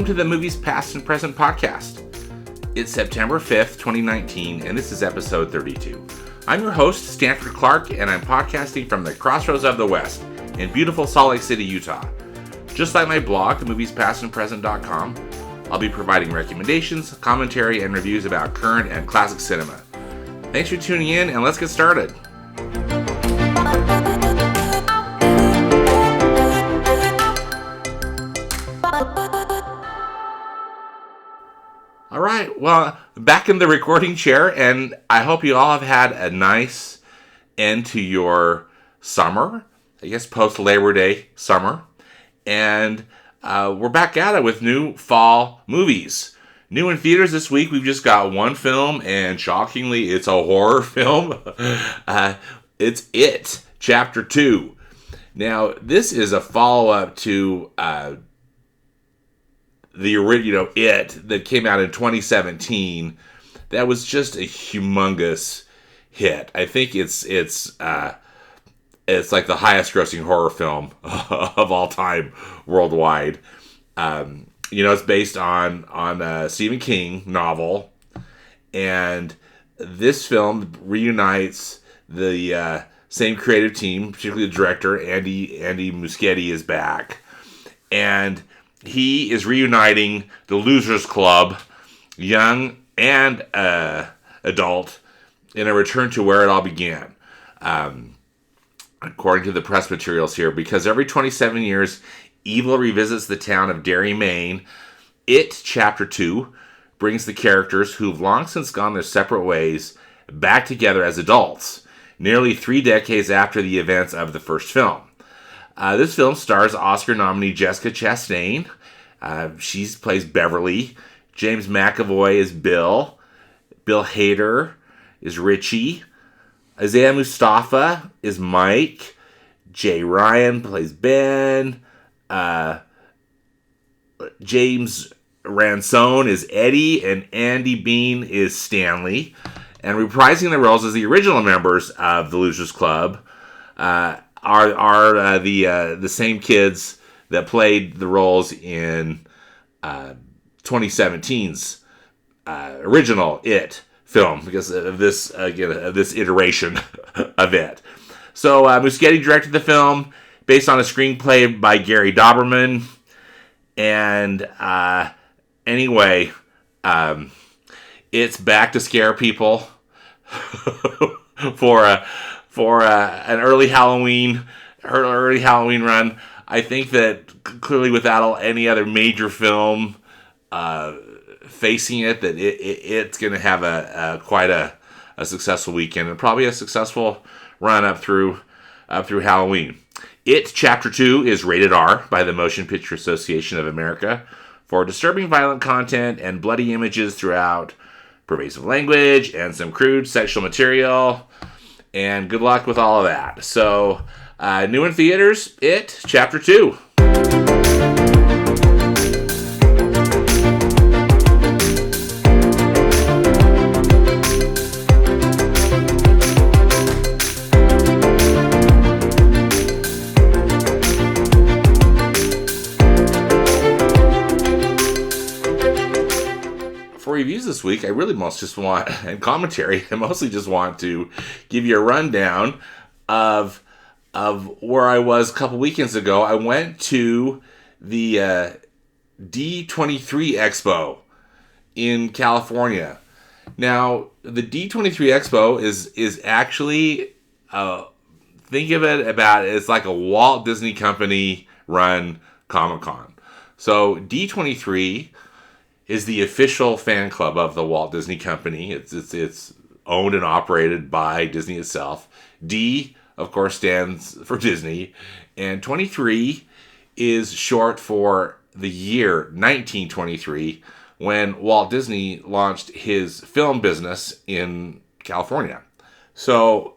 welcome to the Movies Past and Present podcast. It's September 5th, 2019, and this is episode 32. I'm your host, Stanford Clark, and I'm podcasting from the crossroads of the West in beautiful Salt Lake City, Utah. Just like my blog, themoviespastandpresent.com, I'll be providing recommendations, commentary, and reviews about current and classic cinema. Thanks for tuning in, and let's get started. All right, well, back in the recording chair, and I hope you all have had a nice end to your summer, I guess post-Labor Day summer, and we're back at it with new fall movies. New in theaters this week, we've just got one film, and shockingly, it's a horror film. It's It, Chapter 2. Now, this is a follow-up to the original It that came out in 2017. That was just a humongous hit. I think it's like the highest grossing horror film of all time worldwide. It's based on a Stephen King novel, and this film reunites the same creative team, particularly the director Andy Muschietti is back, and he is reuniting the Losers Club, young and adult, in a return to where it all began. According to the press materials here, because every 27 years, evil revisits the town of Derry, Maine. It, Chapter 2, brings the characters who've long since gone their separate ways back together as adults, nearly 3 decades after the events of the first film. This film stars Oscar nominee Jessica Chastain. She plays Beverly. James McAvoy is Bill. Bill Hader is Richie. Isaiah Mustafa is Mike. Jay Ryan plays Ben. James Ransone is Eddie, and Andy Bean is Stanley. And reprising the roles as the original members of the Losers Club are the same kids that played the roles in 2017's original It film, because of this iteration of It. So Muschietti directed the film based on a screenplay by Gary Dauberman. And anyway, it's back to scare people for an early Halloween run. I think that clearly, without any other major film facing it, that it's going to have quite a successful weekend, and probably a successful run up through Halloween. It, Chapter 2, is rated R by the Motion Picture Association of America for disturbing violent content and bloody images throughout, pervasive language, and some crude sexual material. And good luck with all of that. So, new in theaters, It, Chapter 2. For reviews this week, I really mostly just want to give you a rundown of where I was a couple weekends ago. I went to the D23 Expo in California. Now, the D23 Expo is actually, think of it it's like a Walt Disney Company run Comic-Con. So D23 is the official fan club of the Walt Disney Company. It's owned and operated by Disney itself. D, of course, stands for Disney, and 23 is short for the year 1923, when Walt Disney launched his film business in California. So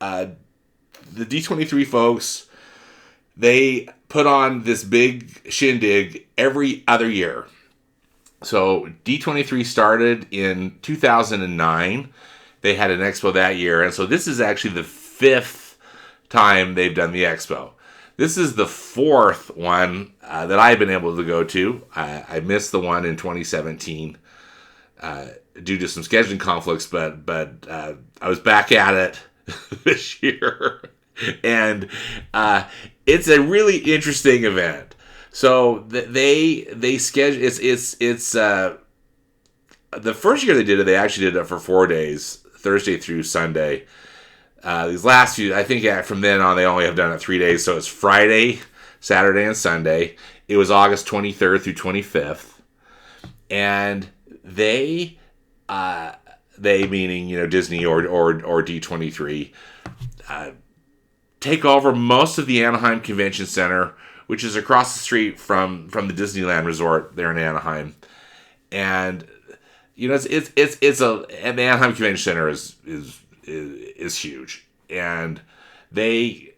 the D23 folks, they put on this big shindig every other year. So D23 started in 2009. They had an expo that year, and so this is actually the 5th time they've done the expo. This is the fourth one that I've been able to go to. I missed the one in 2017 due to some scheduling conflicts, but I was back at it this year, and it's a really interesting event. So they schedule it's the first year they did it. They actually did it for 4 days, Thursday through Sunday. These last few, I think from then on, they only have done it 3 days. So it's Friday, Saturday, and Sunday. It was August 23rd through 25th. And they meaning, Disney or D23, take over most of the Anaheim Convention Center, which is across the street from the Disneyland Resort there in Anaheim. And, and the Anaheim Convention Center is huge, and they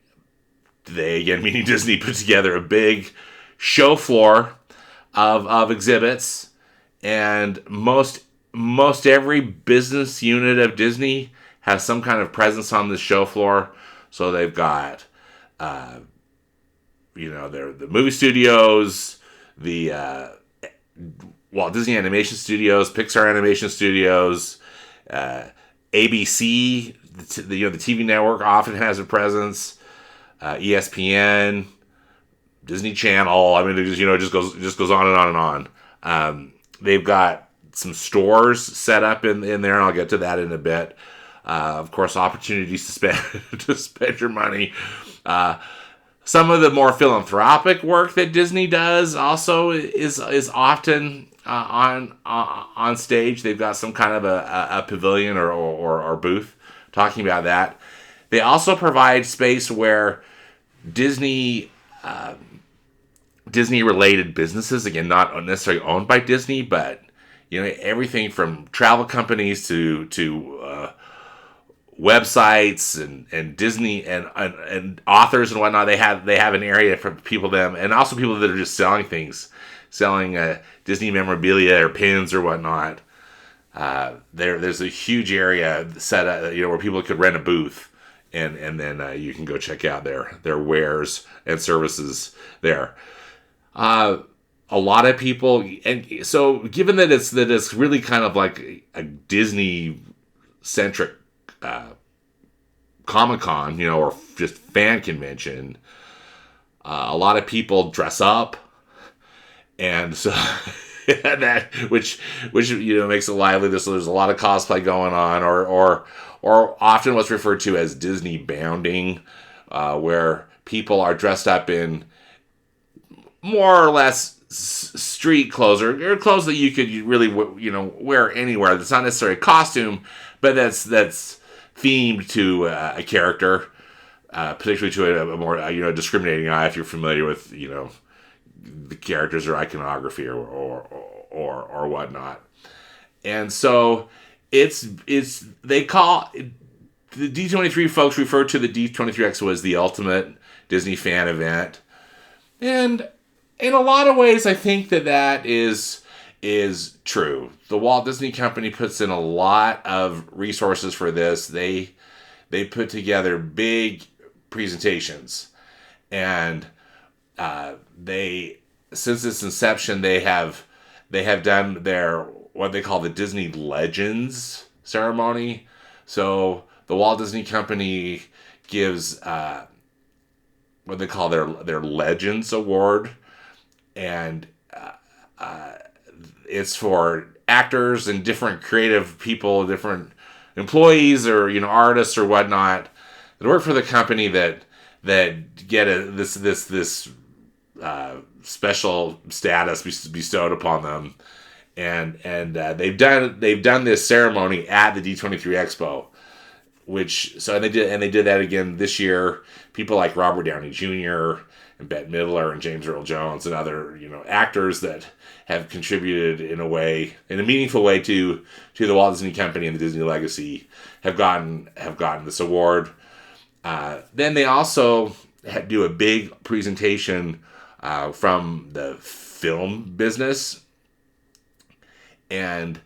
again, meaning Disney, put together a big show floor of exhibits, and most every business unit of Disney has some kind of presence on the show floor. So they've got the movie studios, the Walt Disney Animation Studios, Pixar Animation Studios, ABC, the TV network often has a presence. ESPN, Disney Channel. I mean, it just goes on and on and on. They've got some stores set up in there, and I'll get to that in a bit. Of course, opportunities to spend your money. Some of the more philanthropic work that Disney does also is often on stage. They've got some kind of a pavilion or booth talking about that. They also provide space where Disney related businesses, again, not necessarily owned by Disney, but everything from travel companies to websites and Disney and authors and whatnot. They have an area for people and also people that are just selling things, selling Disney memorabilia or pins or whatnot. There's a huge area set up, where people could rent a booth, and then you can go check out their wares and services there. A lot of people, and so given that it's really kind of like a Disney centric Comic-Con, or just fan convention, a lot of people dress up, and so that which makes it lively. There's a lot of cosplay going on, or often what's referred to as Disney bounding, where people are dressed up in more or less street clothes or clothes that you could really wear anywhere. That's not necessarily a costume, but that's themed to a character, particularly to a more discriminating eye if you're familiar with the characters or iconography or whatnot. And so they call the D23 folks refer to the D23 Expo as the ultimate Disney fan event, and in a lot of ways, I think that is true. The Walt Disney Company puts in a lot of resources for this. They put together big presentations, and since its inception, they have done their what they call the Disney Legends ceremony. So the Walt Disney Company gives what they call their Legends Award, and it's for actors and different creative people, different employees or artists or whatnot that work for the company that get this special status bestowed upon them, and they've done this ceremony at the D23 Expo, they did that again this year. People like Robert Downey Jr. and Bette Midler and James Earl Jones and other actors that have contributed in a meaningful way to the Walt Disney Company and the Disney legacy have gotten this award. Then they also do a big presentation from the film business, and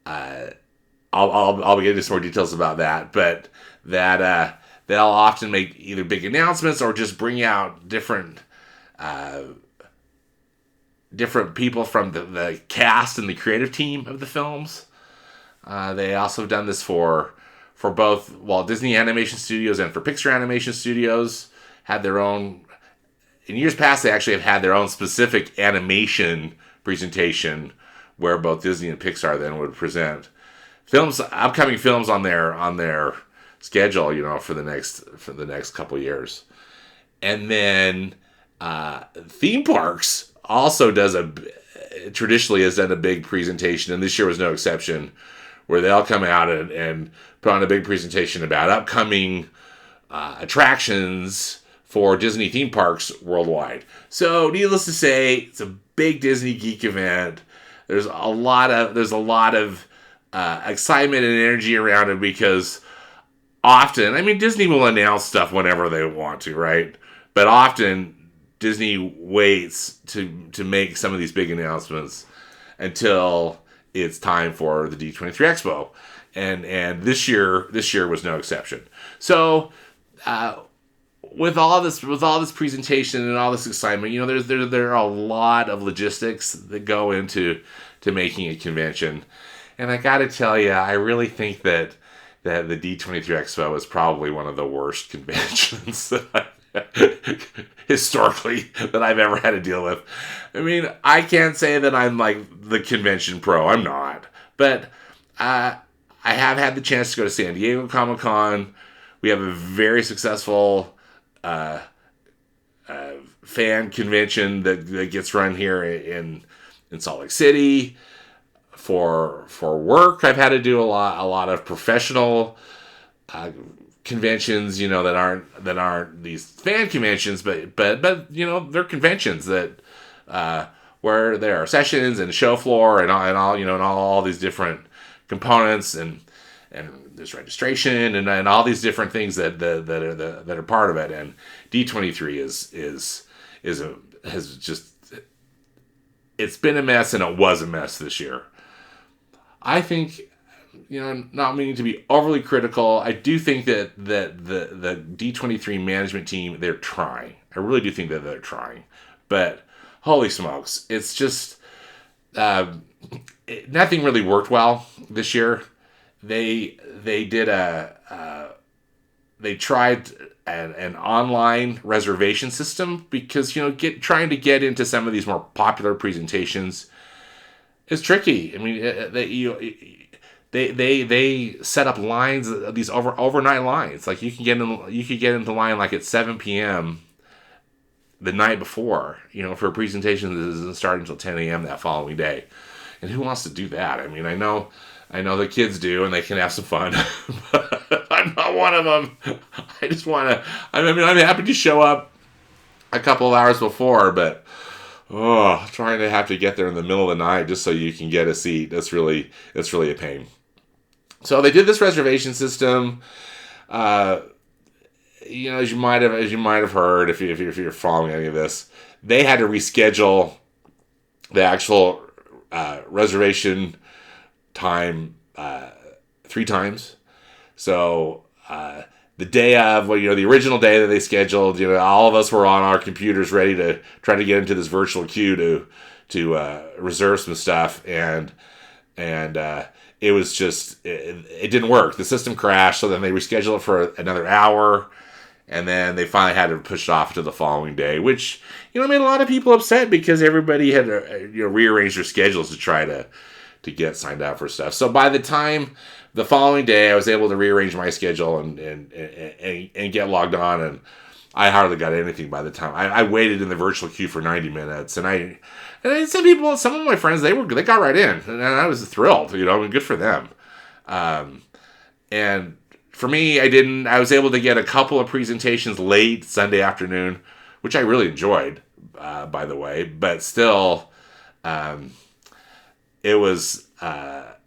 I'll get into some more details about that. But they'll often make either big announcements or just bring out different people from the cast and the creative team of the films. They also have done this for both Walt Disney Animation Studios and for Pixar Animation Studios. Had their own. In years past, they actually have had their own specific animation presentation where both Disney and Pixar then would present upcoming films on their schedule, for the next couple years. And then theme parks also traditionally has done a big presentation, and this year was no exception, where they'll come out and put on a big presentation about upcoming attractions for Disney theme parks worldwide. So, needless to say, it's a big Disney geek event. There's a lot of excitement and energy around it because often, Disney will announce stuff whenever they want to, right? But often Disney waits to make some of these big announcements until it's time for the D23 Expo, and this year was no exception. So, with all this presentation and all this excitement, there are a lot of logistics that go into making a convention, and I got to tell you, I really think that the D23 Expo is probably one of the worst conventions historically that I've ever had to deal with. I can't say that I'm like the convention pro. I'm not, but I have had the chance to go to San Diego Comic-Con. We have a very successful fan convention that gets run here in Salt Lake City. For work, I've had to do a lot of professional conventions, that aren't these fan conventions, but they're conventions that where there are sessions and show floor and all these different components and there's registration and all these different things that are part of it. And D23 has just, it's been a mess, and it was a mess this year. I think, not meaning to be overly critical, I do think that the D23 management team, they're trying. I really do think that they're trying. But holy smokes, it's just nothing really worked well this year. They tried an online reservation system because trying to get into some of these more popular presentations is tricky. They set up lines, these overnight lines. Like you could get into line like at 7 p.m. the night before, for a presentation that doesn't start until 10 a.m. that following day. And who wants to do that? I know the kids do, and they can have some fun. But I'm not one of them. I just want to. I'm happy to show up a couple of hours before, but trying to have to get there in the middle of the night just so you can get a seat. That's really a pain. So they did this reservation system. As you might have heard, if you're following any of this, they had to reschedule the actual reservation time 3 times. So the day of, the original day that they scheduled, all of us were on our computers ready to try to get into this virtual queue to reserve some stuff, and it was just it didn't work. The system crashed, so then they rescheduled it for another hour, and then they finally had to push it off to the following day, which made a lot of people upset because everybody had rearranged their schedules to try to get signed up for stuff. So by the time the following day, I was able to rearrange my schedule and get logged on, and I hardly got anything by the time. I waited in the virtual queue for 90 minutes, and some of my friends, they got right in, and I was thrilled. Good for them. And for me, I was able to get a couple of presentations late Sunday afternoon, which I really enjoyed, by the way. But still, it was that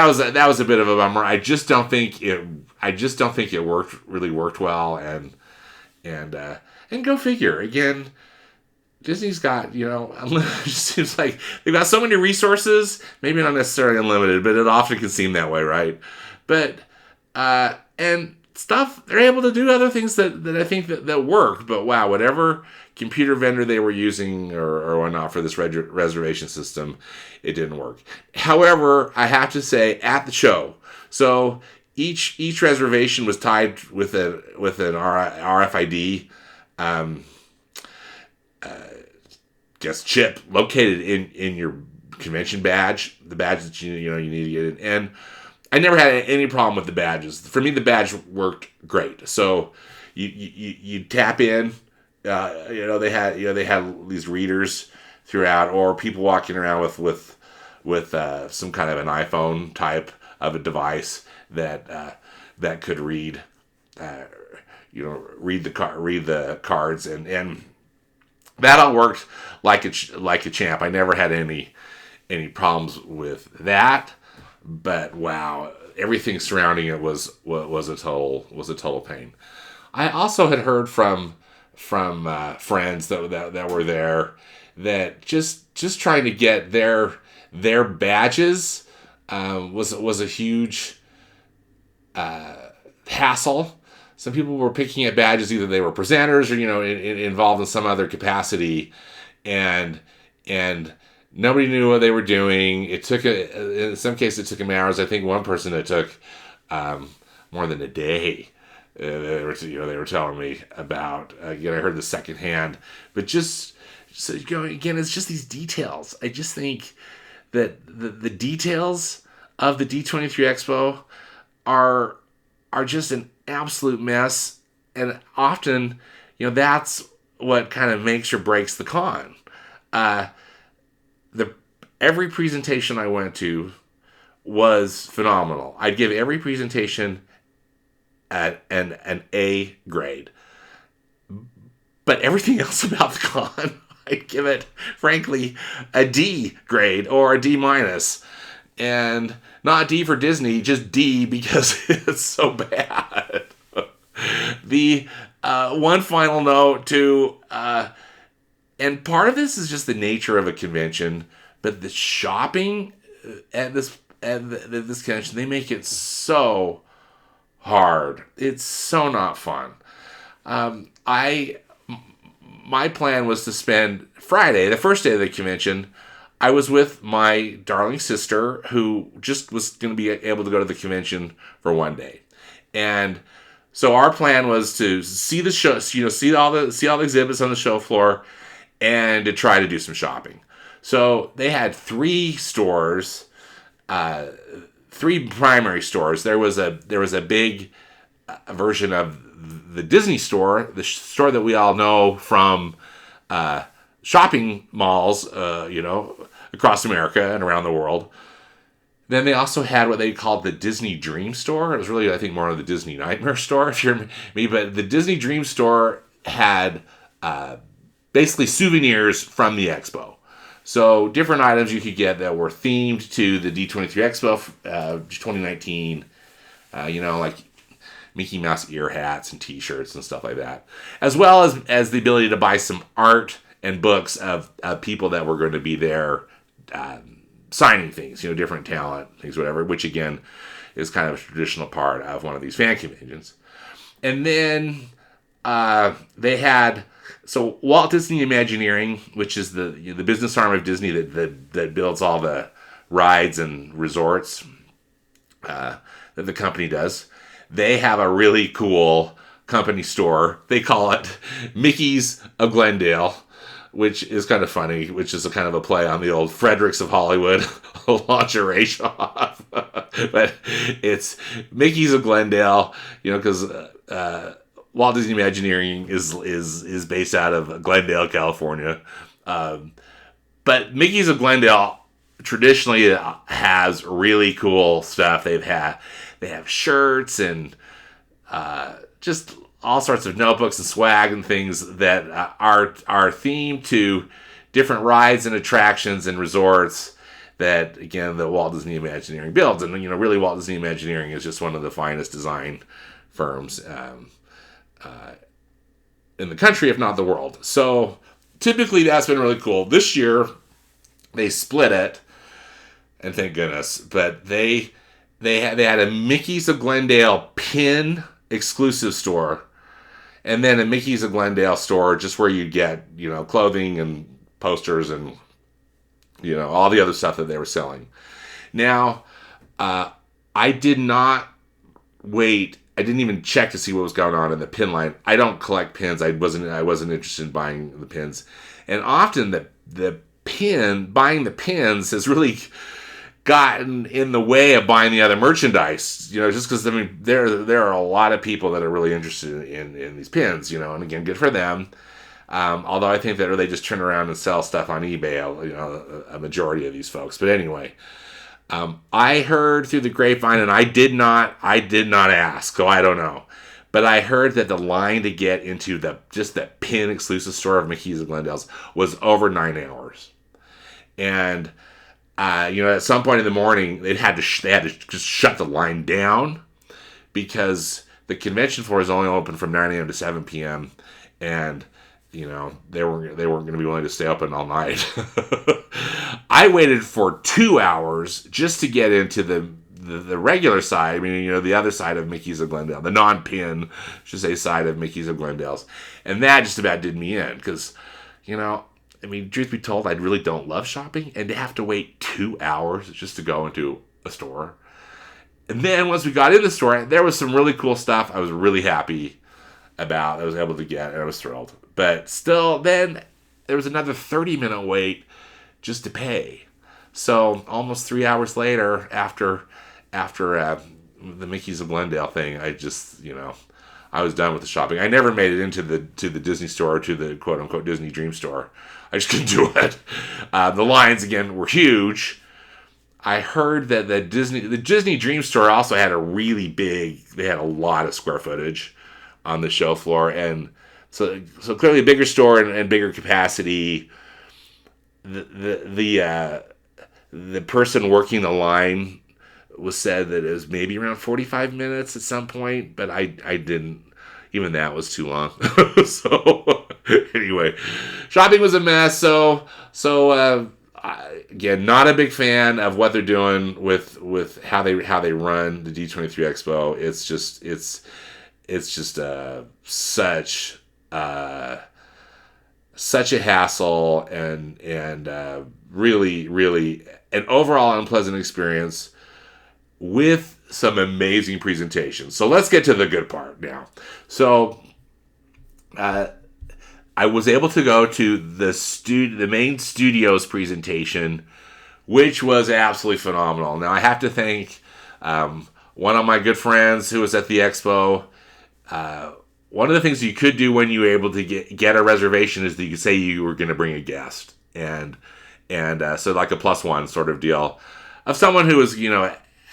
was a bit of a bummer. I just don't think it worked well, and go figure. Again, Disney's got, it just seems like they've got so many resources, maybe not necessarily unlimited, but it often can seem that way, right? But and stuff. They're able to do other things that I think that work. But wow, whatever computer vendor they were using or whatnot for this reservation system, it didn't work. However, I have to say, at the show, so each reservation was tied with an RFID chip located in your convention badge, the badge that you need to get in. And I never had any problem with the badges. For me, the badge worked great. So you tap in. They had these readers throughout, or people walking around with some kind of an iPhone type of a device that could read the cards, and that all worked like a champ. I never had any problems with that. But wow, everything surrounding it was a total pain. I also had heard from friends that were there that just trying to get their badges was a huge hassle. Some people were picking at badges, either they were presenters or involved in some other capacity, and nobody knew what they were doing. It took in some cases it took them hours. I think one person it took more than a day. They were telling me about. Again, I heard the secondhand, but again, it's just these details. I just think that the details of the D23 Expo are just an absolute mess, and often, that's what kind of makes or breaks the con. Every presentation I went to was phenomenal. I'd give every presentation an A grade. But everything else about the con, I'd give it, frankly, a D grade or a D minus. And not D for Disney, just D because it's so bad. The one final note too, and part of this is just the nature of a convention, but the shopping at this convention, they make it so hard. It's so not fun. My plan was to spend Friday, the first day of the convention. I was with my darling sister, who just was going to be able to go to the convention for one day, and so our plan was to see the show, see all the exhibits on the show floor, and to try to do some shopping. So they had three stores, three primary stores. There was a big version of the Disney store, the store that we all know from shopping malls, across America and around the world. Then they also had what they called the Disney Dream Store. It was really, I think, more of the Disney Nightmare Store, if you're me. But the Disney Dream Store had basically souvenirs from the expo. So different items you could get that were themed to the D23 Expo 2019, like Mickey Mouse ear hats and T-shirts and stuff like that, as well as the ability to buy some art and books of people that were going to be there signing things, different talent, things, whatever, which again is kind of a traditional part of one of these fan conventions. And then they had Walt Disney Imagineering, which is the business arm of Disney that builds all the rides and resorts that the company does. They have a really cool company store. They call it Mickey's of Glendale, which is kind of funny, which is a kind of a play on the old Fredericks of Hollywood lingerie shop. But it's Mickey's of Glendale, because Walt Disney Imagineering is based out of Glendale, California. But Mickey's of Glendale traditionally has really cool stuff. They have shirts and just all sorts of notebooks and swag and things that are themed to different rides and attractions and resorts that, again, the Walt Disney Imagineering builds. And, really Walt Disney Imagineering is just one of the finest design firms in the country, if not the world. So typically that's been really cool. This year they split it, and thank goodness, but they had a Mickey's of Glendale pin exclusive store. And then a Mickey's of Glendale store, just where you get, clothing and posters and, all the other stuff that they were selling. Now, I did not wait. I didn't even check to see what was going on in the pin line. I don't collect pins. I wasn't interested in buying the pins. And often buying the pins has really gotten in the way of buying the other merchandise, just because, there are a lot of people that are really interested in these pins, and again, good for them. Although I think that they just turn around and sell stuff on eBay, a majority of these folks. But anyway, I heard through the grapevine, and I did not ask, so I don't know. But I heard that the line to get into the pin exclusive store of Mickey's of Glendale's was over 9 hours. And at some point in the morning, they had to just shut the line down because the convention floor is only open from 9 a.m. to 7 p.m. And they weren't going to be willing to stay open all night. I waited for 2 hours just to get into the regular side. The other side of Mickey's of Glendale, the non-pin, side of Mickey's of Glendale's, and that just about did me in because, truth be told, I really don't love shopping, and to have to wait 2 hours just to go into a store. And then once we got in the store, there was some really cool stuff I was really happy about. I was able to get, and I was thrilled. But still, then there was another 30-minute wait just to pay. So almost 3 hours later, after the Mickey's of Glendale thing, I just, I was done with the shopping. I never made it to the Disney store or to the quote-unquote Disney Dream store. I just couldn't do it. The lines, again, were huge. I heard that the Disney Dream store also had they had a lot of square footage on the show floor. And so clearly a bigger store and bigger capacity. The person working the line said that it was maybe around 45 minutes at some point, but I didn't. Even that was too long. So anyway, shopping was a mess. So again, not a big fan of what they're doing with how they run the D23 Expo. It's just such a hassle and really, really an overall unpleasant experience with some amazing presentations. So let's get to the good part now. So I was able to go to the main studio's presentation, which was absolutely phenomenal. Now I have to thank one of my good friends who was at the expo. One of the things you could do when you were able to get a reservation is that you could say you were going to bring a guest, and so like a +1 sort of deal of someone who was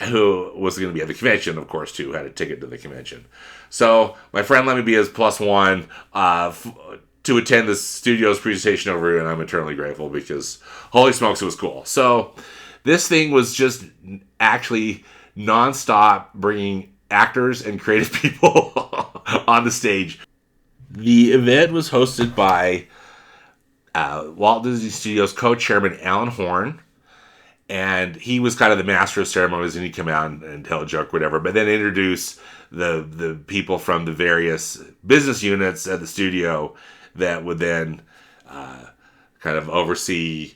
who was going to be at the convention, of course, too, had a ticket to the convention. So my friend let me be his +1 to attend the studio's presentation over here, and I'm eternally grateful because holy smokes, it was cool. So this thing was just actually nonstop bringing actors and creative people on the stage. The event was hosted by Walt Disney Studios co-chairman Alan Horn, and he was kind of the master of ceremonies, and he'd come out and tell a joke, whatever, but then introduce the people from the various business units at the studio that would then kind of oversee,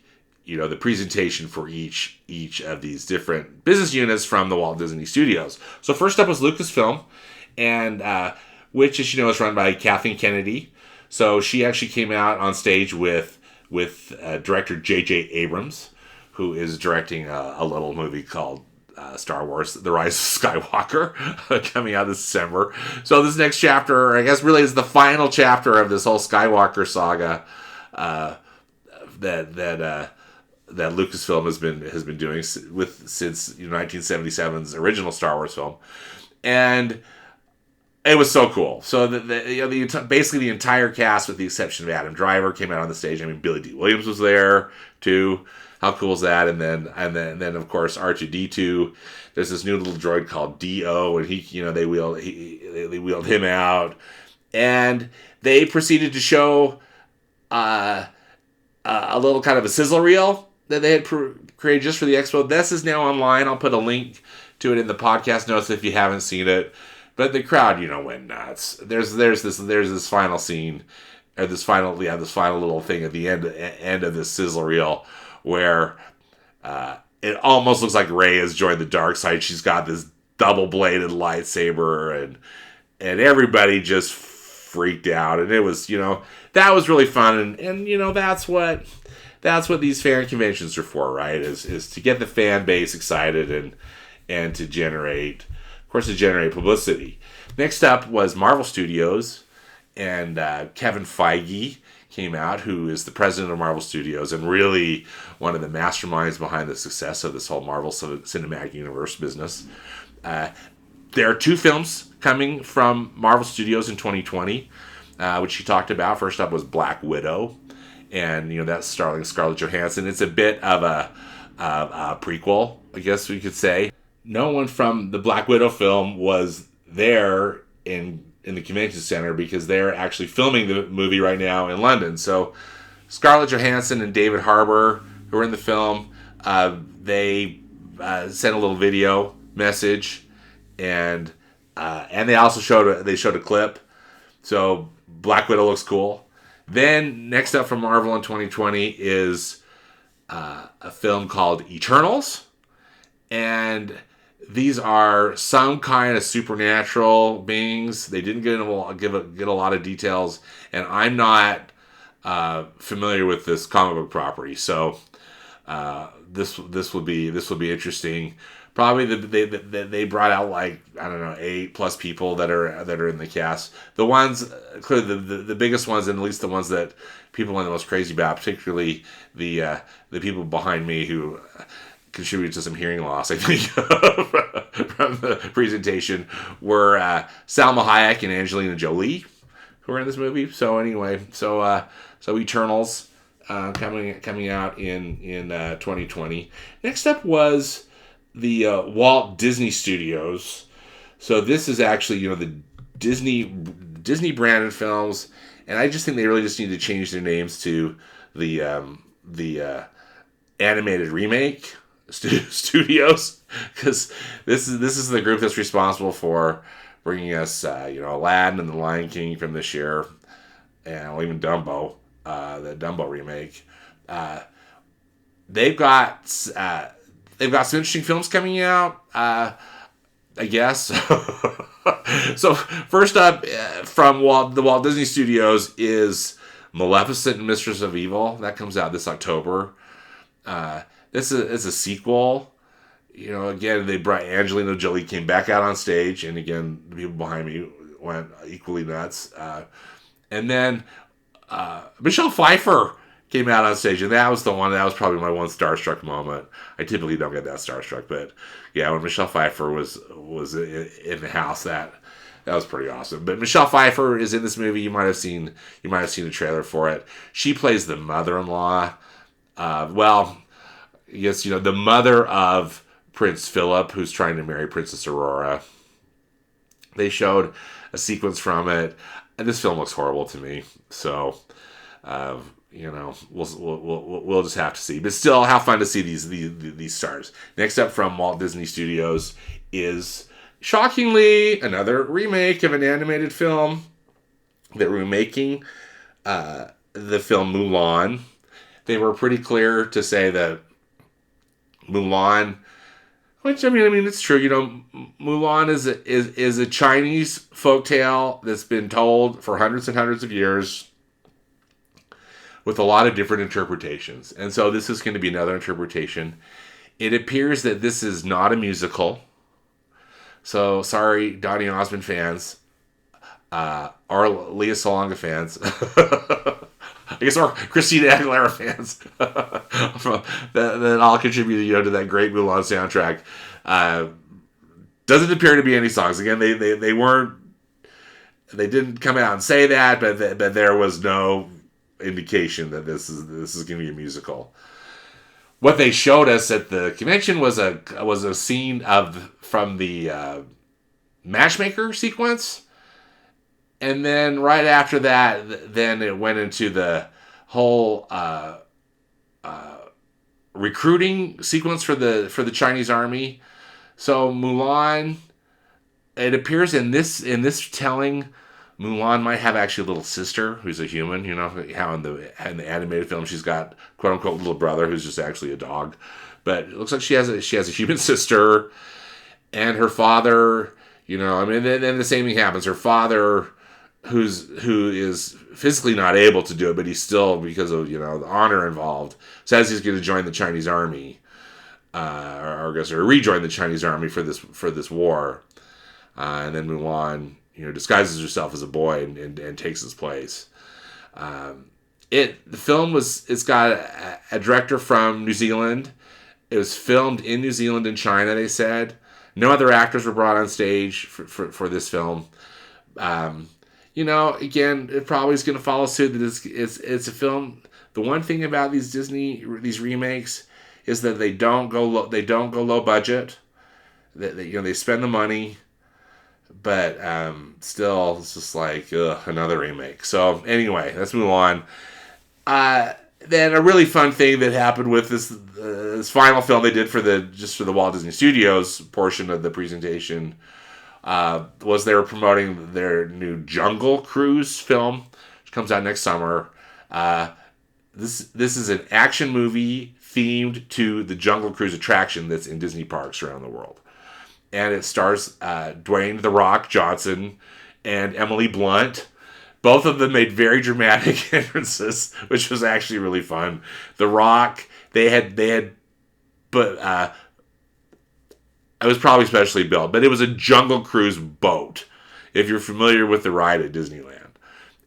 the presentation for each of these different business units from the Walt Disney Studios. So first up was Lucasfilm, and which, as you know, is run by Kathleen Kennedy. So she actually came out on stage with director J.J. Abrams, who is directing a little movie called Star Wars: The Rise of Skywalker, coming out this December. So this next chapter, I guess, really is the final chapter of this whole Skywalker saga that Lucasfilm has been doing since 1977's original Star Wars film, and it was so cool. So basically the entire cast, with the exception of Adam Driver, came out on the stage. I mean, Billy D. Williams was there too. How cool is that? And then of course R2D2. There's this new little droid called D-O, and they wheeled him out, and they proceeded to show a little kind of a sizzle reel that they had created just for the expo. This is now online. I'll put a link to it in the podcast notes if you haven't seen it. But the crowd, went nuts. There's this final scene, or this final little thing at the end of this sizzle reel, where it almost looks like Rey has joined the dark side. She's got this double bladed lightsaber, and everybody just freaked out. And it was, that was really fun. And that's what these fan conventions are for, right? Is to get the fan base excited and to generate publicity. Next up was Marvel Studios, and Kevin Feige came out, who is the president of Marvel Studios and really one of the masterminds behind the success of this whole Marvel Cinematic Universe business. There are 2 films coming from Marvel Studios in 2020, which he talked about. First up was Black Widow, and that's starring Scarlett Johansson. It's a bit of a prequel, I guess we could say. No one from the Black Widow film was there in the convention center because they're actually filming the movie right now in London. So Scarlett Johansson and David Harbour, who were in the film, they sent a little video message, and they also showed a clip. So Black Widow looks cool. Then next up from Marvel in 2020 is a film called Eternals, and these are some kind of supernatural beings. They didn't get a lot of details, and I'm not familiar with this comic book property, so this will be interesting. Probably they brought out, like, I don't know, 8+ people that are in the cast. The ones, clearly the biggest ones, and at least the ones that people went the most crazy about, particularly the people behind me who contributed to some hearing loss, I think, from the presentation, were Salma Hayek and Angelina Jolie, who were in this movie. So anyway, so Eternals coming out in 2020. Next up was the Walt Disney Studios. So this is actually, the Disney branded films, and I just think they really just need to change their names to the animated remake studios, because this is the group that's responsible for bringing us Aladdin and the Lion King from this year, and even Dumbo, the Dumbo remake. They've got some interesting films coming out, I guess. So first up from the Walt Disney Studios is Maleficent and Mistress of Evil. That comes out this October. This is a sequel. Again, they brought Angelina Jolie, came back out on stage, and again, the people behind me went equally nuts. And then Michelle Pfeiffer came out on stage, and that was probably my one starstruck moment. I typically don't get that starstruck, but yeah, when Michelle Pfeiffer was in the house, that was pretty awesome. But Michelle Pfeiffer is in this movie. You might have seen a trailer for it. She plays the mother-in-law. Yes, the mother of Prince Philip, who's trying to marry Princess Aurora. They showed a sequence from it, and this film looks horrible to me. So, we'll just have to see. But still, how fun to see these stars. Next up from Walt Disney Studios is, shockingly, another remake of an animated film. They're remaking the film Mulan. They were pretty clear to say that Mulan, which I mean, it's true. Mulan is a Chinese folktale that's been told for hundreds and hundreds of years, with a lot of different interpretations. And so this is going to be another interpretation. It appears that this is not a musical. So sorry, Donny Osmond fans, or Leah Salonga fans. I guess, or Christina Aguilera fans that all contributed, to that great Mulan soundtrack. Doesn't appear to be any songs. Again, they didn't come out and say that, but there was no indication that this is going to be a musical. What they showed us at the convention was a scene from the Matchmaker sequence. And then right after that, then it went into the whole recruiting sequence for the Chinese army. So Mulan, it appears in this telling, Mulan might have actually a little sister who's a human. You know how in the animated film she's got quote unquote little brother who's just actually a dog, but it looks like she has a human sister, and her father. You know, I mean, then the same thing happens. Her father, who is physically not able to do it, but he's still, because of the honor involved, says he's going to join the Chinese army, or I guess or rejoin the Chinese army for this war, and then Mulan disguises herself as a boy and takes his place. The film it's got a director from New Zealand. It was filmed in New Zealand and China. They said no other actors were brought on stage for this film. Again, it probably is going to follow suit. That it's a film. The one thing about these remakes is that they don't go low budget. They spend the money, but still it's just like another remake. So anyway, let's move on. Then a really fun thing that happened with this final film they did for the Walt Disney Studios portion of the presentation was they were promoting their new Jungle Cruise film, which comes out next summer. This is an action movie themed to the Jungle Cruise attraction that's in Disney parks around the world. And it stars Dwayne "The Rock" Johnson and Emily Blunt. Both of them made very dramatic entrances, which was actually really fun. The Rock, but it was probably specially built, but it was a Jungle Cruise boat, if you're familiar with the ride at Disneyland.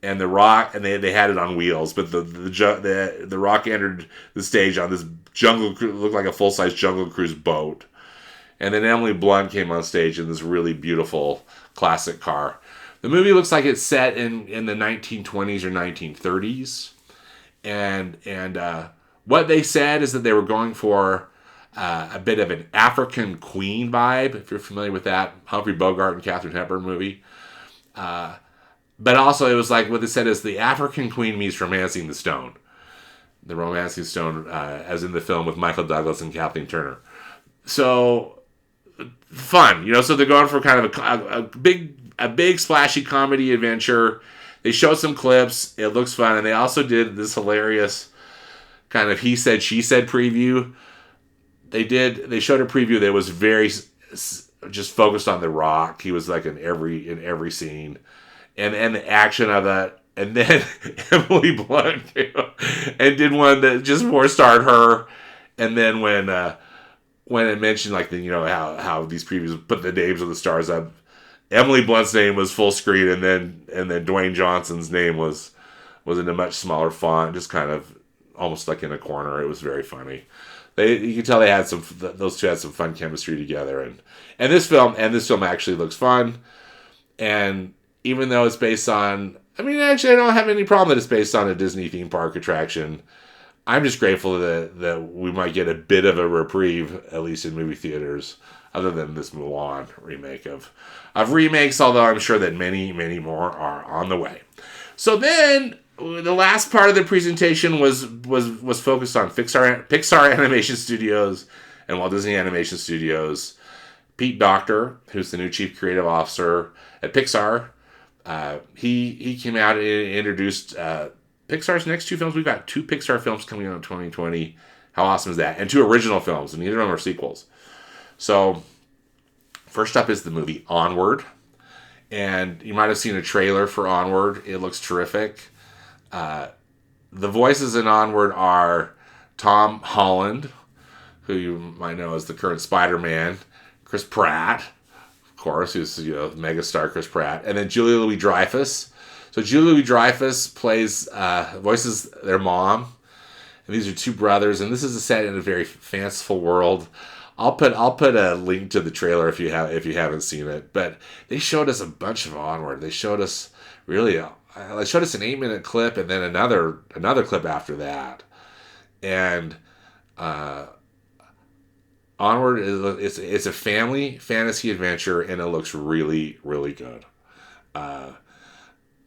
And the Rock, and they had it on wheels, but the Rock entered the stage on this Jungle Cruise, looked like a full-size Jungle Cruise boat. And then Emily Blunt came on stage in this really beautiful classic car. The movie looks like it's set in the 1920s or 1930s. And what they said is that they were going for a bit of an African Queen vibe, if you're familiar with that Humphrey Bogart and Katharine Hepburn movie. But also it was like what they said is the African Queen meets Romancing the Stone. The Romancing Stone, as in the film with Michael Douglas and Kathleen Turner. So fun, so they're going for kind of a big splashy comedy adventure. They showed some clips. It looks fun. And they also did this hilarious kind of he said, she said preview. They showed a preview that was very just focused on The Rock. He was like in every scene. And the action of that. And then Emily Blunt and did one that just more starred her. And then when it mentioned like how these previews put the names of the stars up, Emily Blunt's name was full screen, and then Dwayne Johnson's name was in a much smaller font, just kind of almost like in a corner. It was very funny. You can tell those two had some fun chemistry together, and this film actually looks fun. And even though it's based on, I don't have any problem that it's based on a Disney theme park attraction. I'm just grateful that we might get a bit of a reprieve, at least in movie theaters, other than this Mulan remake of remakes, although I'm sure that many, many more are on the way. So then, the last part of the presentation was focused on Pixar Animation Studios and Walt Disney Animation Studios. Pete Docter, who's the new Chief Creative Officer at Pixar, he came out and introduced Pixar's next two films. We've got two Pixar films coming out in 2020. How awesome is that? And two original films, and neither of them are sequels. So, first up is the movie Onward. And you might have seen a trailer for Onward. It looks terrific. The voices in Onward are Tom Holland, who you might know as the current Spider-Man, Chris Pratt, of course, who's megastar Chris Pratt, and then Julia Louis-Dreyfus. So Julia Louis-Dreyfus voices their mom, and these are two brothers, and this is set in a very fanciful world. I'll put a link to the trailer if you haven't seen it. But they showed us a bunch of Onward. They showed us an 8-minute clip and then another clip after that. And Onward it's a family fantasy adventure, and it looks really, really good.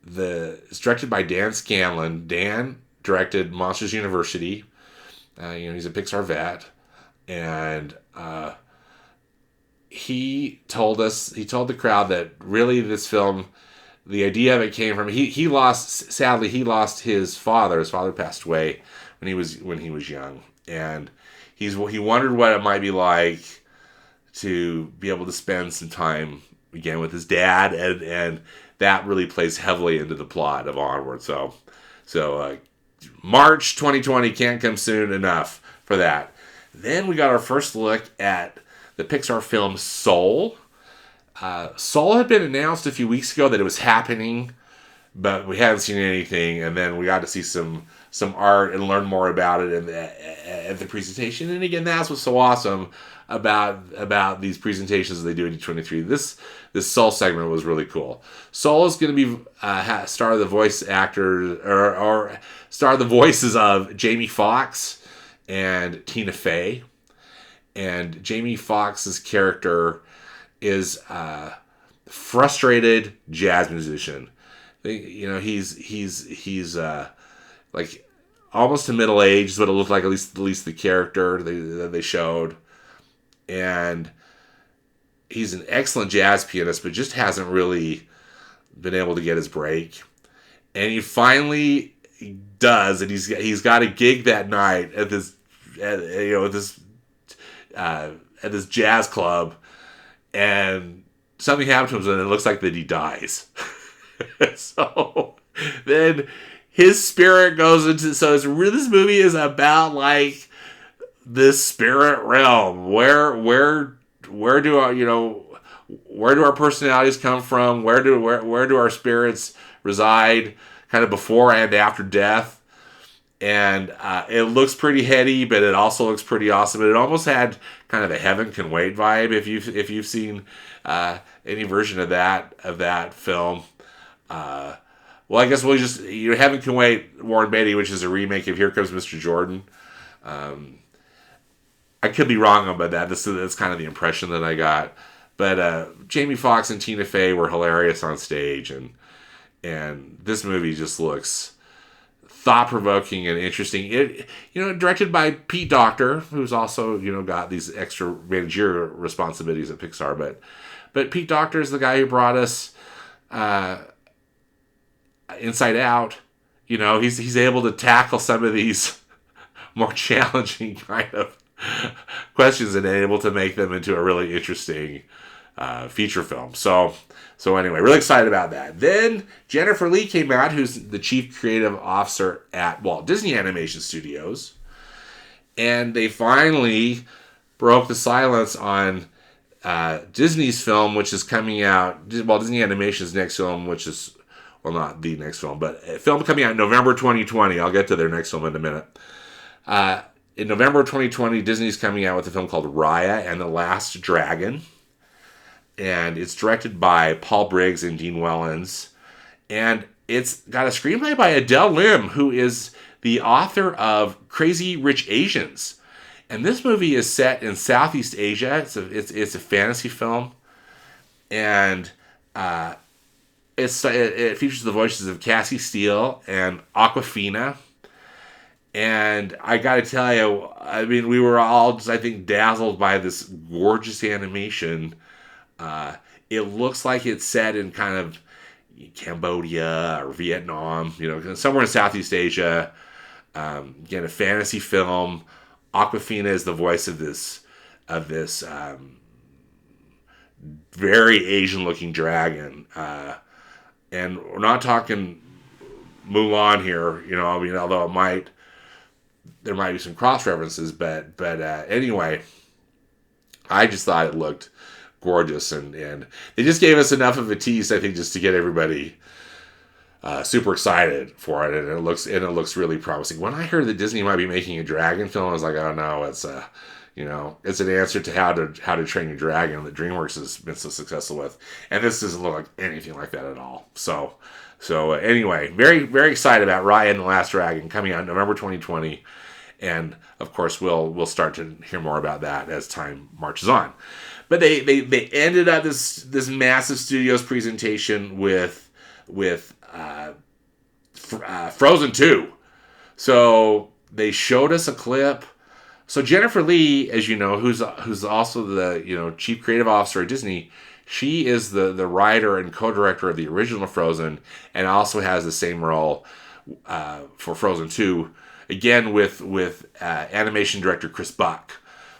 It's directed by Dan Scanlon. Dan directed Monsters he told the crowd that really this film, the idea of it came from sadly he lost his father. His father passed away when he was young, and he wondered what it might be like to be able to spend some time again with his dad, and that really plays heavily into the plot of Onward. So March 2020 can't come soon enough for that. Then we got our first look at the Pixar film Soul. Soul had been announced a few weeks ago that it was happening, but we haven't seen anything. And then we got to see some art and learn more about it at the presentation. And again, that's what's so awesome about these presentations they do at D23. This Soul segment was really cool. Soul is going to be star the voice actors or star the voices of Jamie Foxx and Tina Fey. And Jamie Foxx's character is a frustrated jazz musician. He's like almost to middle age is what it looked like, at least the character that they showed. And he's an excellent jazz pianist, but just hasn't really been able to get his break. And he finally does, and he's got a gig that night at this jazz club, and something happens to him, and it looks like that he dies. So then his spirit goes into. So this movie is about like this spirit realm where do our personalities come from? Where do our spirits reside? Kind of before and after death. And it looks pretty heady, but it also looks pretty awesome. And it almost had kind of a Heaven Can Wait vibe if you've seen any version of that film. Well, I guess we'll just Heaven Can Wait, Warren Beatty, which is a remake of Here Comes Mr. Jordan. I could be wrong about that. That's kind of the impression that I got. But Jamie Foxx and Tina Fey were hilarious on stage, and this movie just looks thought-provoking and interesting. It directed by Pete Docter, who's also got these extra managerial responsibilities at Pixar. But Pete Docter is the guy who brought us Inside Out. He's able to tackle some of these more challenging kind of questions and able to make them into a really interesting feature film. So anyway, really excited about that. Then Jennifer Lee came out, who's the chief creative officer at Walt Disney Animation Studios, and they finally broke the silence on Disney's film, which is coming out. Well, Disney Animation's next film, which is not the next film, but a film coming out in November 2020. I'll get to their next film in a minute. In November 2020, Disney's coming out with a film called Raya and the Last Dragon. And it's directed by Paul Briggs and Dean Wellens. And it's got a screenplay by Adele Lim, who is the author of Crazy Rich Asians. And this movie is set in Southeast Asia. It's a fantasy film. And it features the voices of Cassie Steele and Awkwafina. And I got to tell you, I mean, we were all just, I think, dazzled by this gorgeous animation. It looks like it's set in kind of Cambodia or Vietnam, somewhere in Southeast Asia. Again, a fantasy film. Awkwafina is the voice of this very Asian-looking dragon. And we're not talking Mulan here, although there might be some cross references, but anyway, I just thought it looked gorgeous, and they just gave us enough of a tease, I think, just to get everybody super excited for it, and it looks really promising. When I heard that Disney might be making a dragon film, I was like, oh no, it's an answer to How to Train Your Dragon that DreamWorks has been so successful with, and this doesn't look like anything like that at all. So anyway, very, very excited about Raya and the Last Dragon coming out in November 2020. And of course, we'll start to hear more about that as time marches on. But they ended up this massive studios presentation with Frozen 2. So they showed us a clip So Jennifer Lee, as you know, who's also the chief creative officer at Disney, she is the writer and co-director of the original Frozen, and also has the same role for Frozen 2, again with animation director Chris Buck.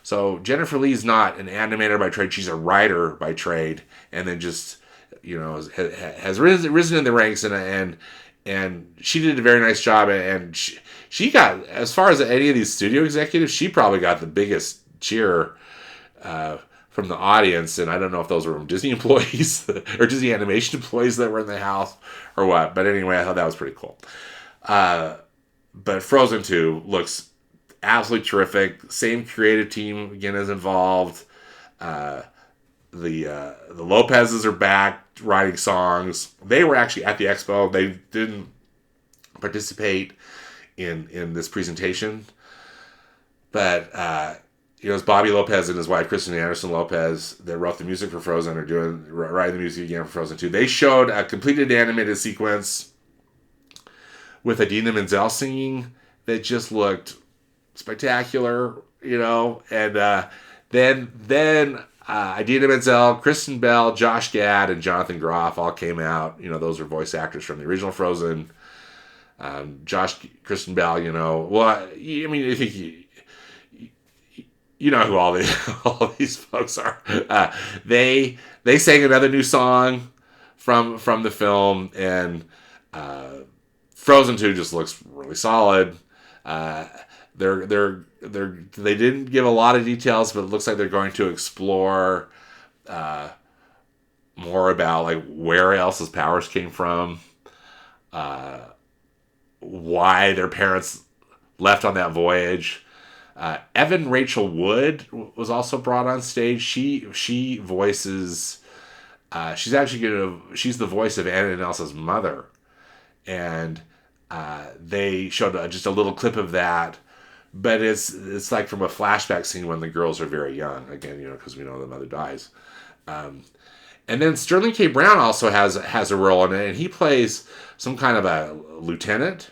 So Jennifer Lee's not an animator by trade; she's a writer by trade, and then just has risen in the ranks, and she did a very nice job, and she got, as far as any of these studio executives, she probably got the biggest cheer from the audience, and I don't know if those were from Disney employees or Disney animation employees that were in the house or what, but anyway, I thought that was pretty cool. But Frozen 2 looks absolutely terrific. Same creative team again is involved. The Lopez's are back writing songs. They were actually at the expo. They didn't participate in this presentation, but it's Bobby Lopez and his wife Kristen Anderson Lopez that wrote the music for Frozen, are writing the music again for Frozen 2. They showed a completed animated sequence with Idina Menzel singing that just looked spectacular, and then Idina Menzel, Kristen Bell, Josh Gad, and Jonathan Groff all came out. Those are voice actors from the original Frozen. Kristen Bell, I think you know who all these folks are. They sang another new song from the film, and Frozen 2 just looks really solid. They didn't give a lot of details, but it looks like they're going to explore more about like where Elsa's powers came from, why their parents left on that voyage. Evan Rachel Wood was also brought on stage. She voices. She's the voice of Anna and Elsa's mother, and they showed just a little clip of that. But it's like from a flashback scene when the girls are very young. Again, because we know the mother dies. And then Sterling K. Brown also has a role in it, and he plays some kind of a lieutenant.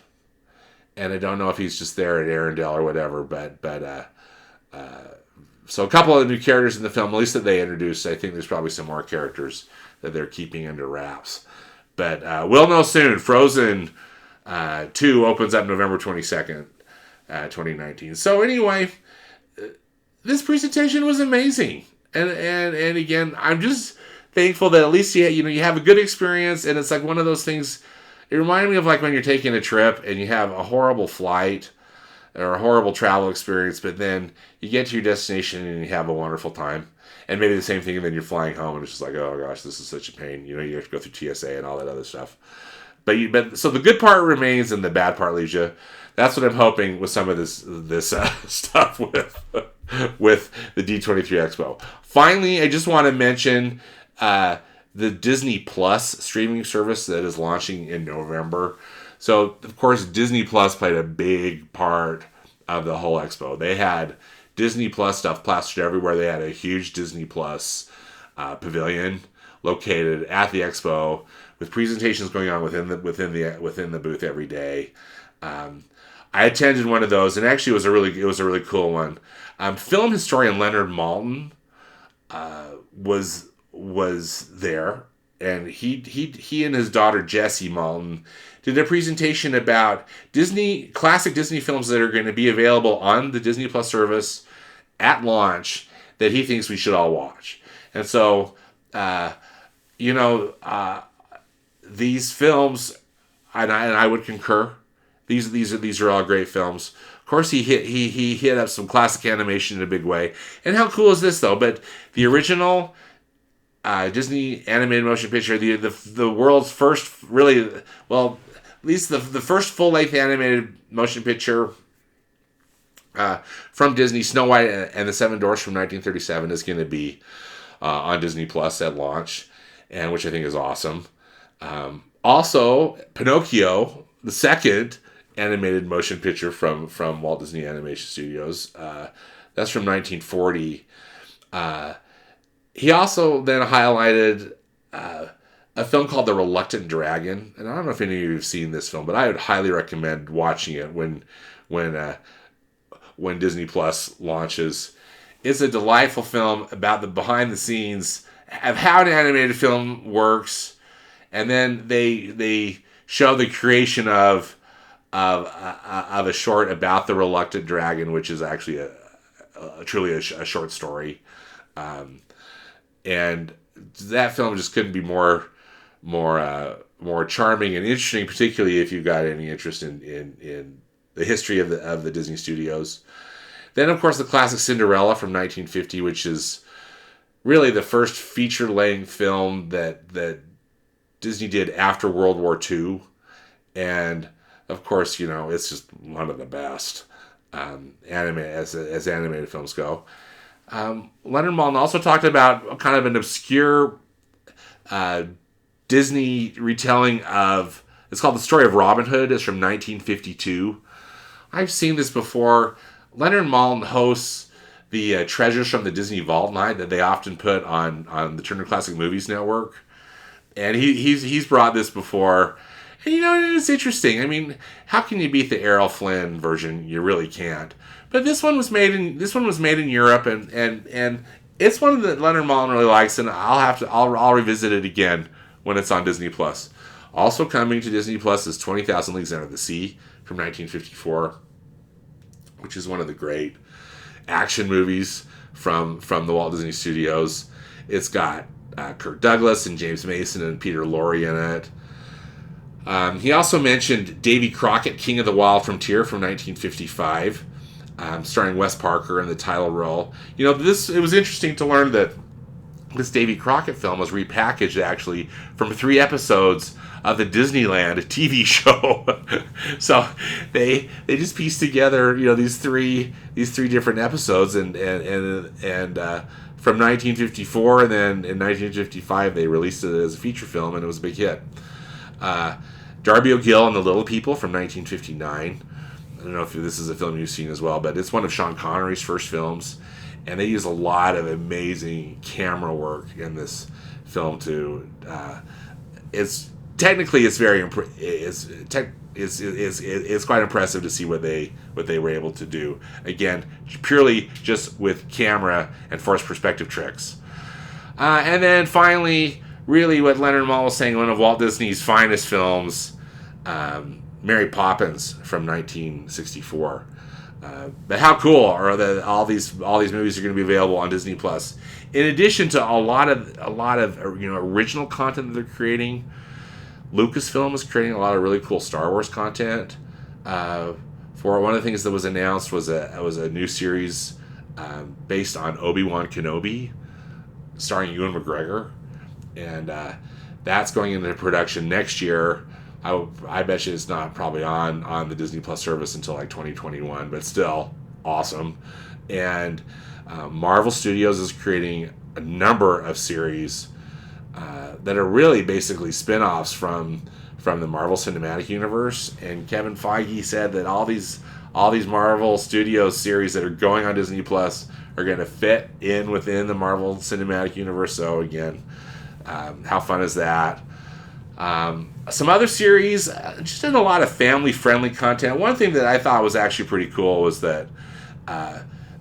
And I don't know if he's just there at Arendelle or whatever, but so a couple of new characters in the film, at least that they introduced. I think there's probably some more characters that they're keeping under wraps. But we'll know soon. Frozen 2 opens up November 22nd. 2019. So anyway, this presentation was amazing, and again, I'm just thankful that at least you have a good experience, and it's like one of those things. It reminded me of like when you're taking a trip and you have a horrible flight or a horrible travel experience, but then you get to your destination and you have a wonderful time, and maybe the same thing, and then you're flying home and it's just like, oh gosh, this is such a pain. You have to go through TSA and all that other stuff. But so the good part remains and the bad part leaves you. That's what I'm hoping with some of this stuff with the D23 Expo. Finally, I just want to mention the Disney Plus streaming service that is launching in November. So, of course, Disney Plus played a big part of the whole expo. They had Disney Plus stuff plastered everywhere. They had a huge Disney Plus pavilion located at the expo with presentations going on within the booth every day. I attended one of those, and actually it was a really cool one. Film historian Leonard Maltin was there, and he and his daughter Jessie Maltin did a presentation about classic Disney films that are going to be available on the Disney Plus service at launch that he thinks we should all watch. And so, these films, and I would concur. These are all great films. Of course, he hit up some classic animation in a big way. And how cool is this though? But the original Disney animated motion picture, the world's first really, well, at least the first full length animated motion picture from Disney, Snow White and the Seven Dwarfs from 1937, is going to be on Disney Plus at launch, and which I think is awesome. Also, Pinocchio, the second animated motion picture from Walt Disney Animation Studios. That's from 1940. He also then highlighted a film called The Reluctant Dragon. And I don't know if any of you have seen this film, but I would highly recommend watching it when when Disney Plus launches. It's a delightful film about the behind the scenes of how an animated film works, and then they show the creation of a short about the reluctant dragon, which is actually truly a short story, and that film just couldn't be more charming and interesting, particularly if you've got any interest in the history of the Disney Studios. Then, of course, the classic Cinderella from 1950, which is really the first feature-length film that Disney did after World War II. And, of course, it's just one of the best as animated films go. Leonard Maltin also talked about kind of an obscure Disney retelling of, it's called The Story of Robin Hood. It's from 1952. I've seen this before. Leonard Maltin hosts the Treasures from the Disney Vault night that they often put on the Turner Classic Movies Network. And he's brought this before. And it's interesting. I mean, how can you beat the Errol Flynn version? You really can't. But this one was made in Europe, and it's one that Leonard Maltin really likes, and I'll revisit it again when it's on Disney Plus. Also coming to Disney Plus is 20,000 Leagues Under the Sea from 1954, which is one of the great action movies from the Walt Disney Studios. It's got Kirk Douglas and James Mason and Peter Lorre in it. He also mentioned Davy Crockett, King of the Wild Frontier from 1955, starring Wes Parker in the title role. It was interesting to learn that this Davy Crockett film was repackaged actually from 3 episodes of the Disneyland TV show. So they just pieced together these three different episodes and from 1954, and then in 1955 they released it as a feature film, and it was a big hit. Darby O'Gill and the Little People from 1959. I don't know if this is a film you've seen as well, but it's one of Sean Connery's first films, and they use a lot of amazing camera work in this film too. It's quite impressive to see what they were able to do. Again, purely just with camera and forced perspective tricks. And then finally, really what Leonard Maltin was saying, one of Walt Disney's finest films, Mary Poppins from 1964. But how cool are all these movies are going to be available on Disney Plus? In addition to a lot of original content that they're creating, Lucasfilm is creating a lot of really cool Star Wars content. For one of the things that was announced was a new series based on Obi-Wan Kenobi, starring Ewan McGregor, and that's going into production next year. I bet you it's not probably on the Disney Plus service until like 2021, but still awesome. And Marvel Studios is creating a number of series that are really basically spin-offs from the Marvel Cinematic Universe. And Kevin Feige said that all these Marvel Studios series that are going on Disney Plus are going to fit in within the Marvel Cinematic Universe. So again, how fun is that? Some other series, just in a lot of family-friendly content. One thing that I thought was actually pretty cool was that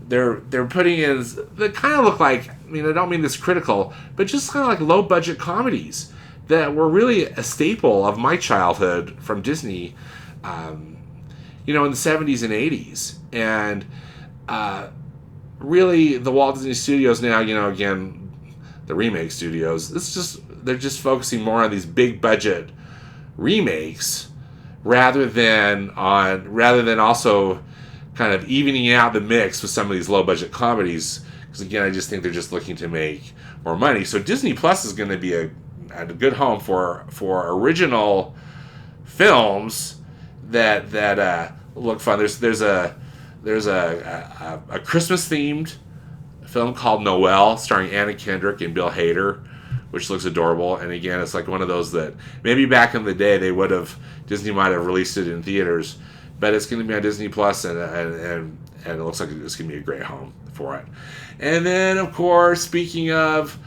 they're putting in, that kind of look like, I don't mean this critical, but just kind of like low-budget comedies that were really a staple of my childhood from Disney, in the 70s and 80s. And really, the Walt Disney Studios now, again, the remake studios, they're just focusing more on these big-budget remakes rather than also kind of evening out the mix with some of these low-budget comedies, because again, I just think they're just looking to make more money. So Disney Plus is going to be a good home for original films that look fun. There's a Christmas themed film called Noel, starring Anna Kendrick and Bill Hader, which looks adorable. And again, it's like one of those that maybe back in the day Disney might have released it in theaters, but it's going to be on Disney Plus, and it looks like it's going to be a great home for it. And then, of course, speaking of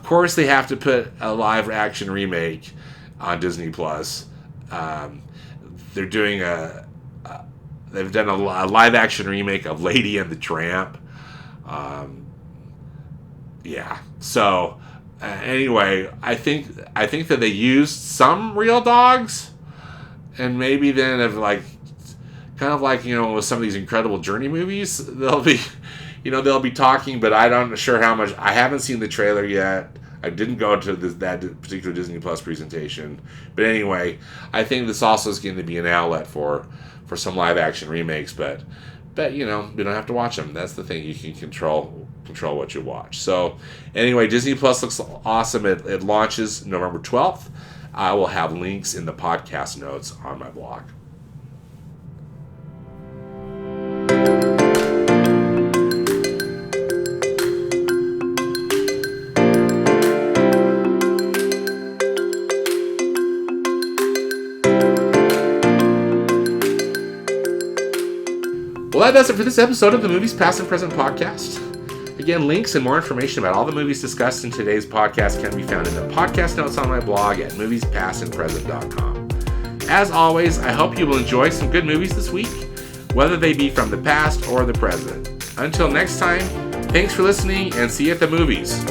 course, they have to put a live action remake on Disney Plus. They're doing a They've done a live action remake of Lady and the Tramp. Yeah. So anyway, I think that they used some real dogs, and maybe then if like kind of like with some of these Incredible Journey movies, they'll be talking, but I'm not sure how much. I haven't seen the trailer yet. I didn't go to that particular Disney Plus presentation, but anyway, I think this also is going to be an outlet for some live action remakes, but we don't have to watch them. That's the thing. You can control what you watch. So anyway, Disney Plus looks awesome. It launches November 12th. I will have links in the podcast notes on my blog. Well, that does it for this episode of the Movies Past and Present podcast. Again, links and more information about all the movies discussed in today's podcast can be found in the podcast notes on my blog at moviespastandpresent.com. As always, I hope you will enjoy some good movies this week, whether they be from the past or the present. Until next time, thanks for listening and see you at the movies.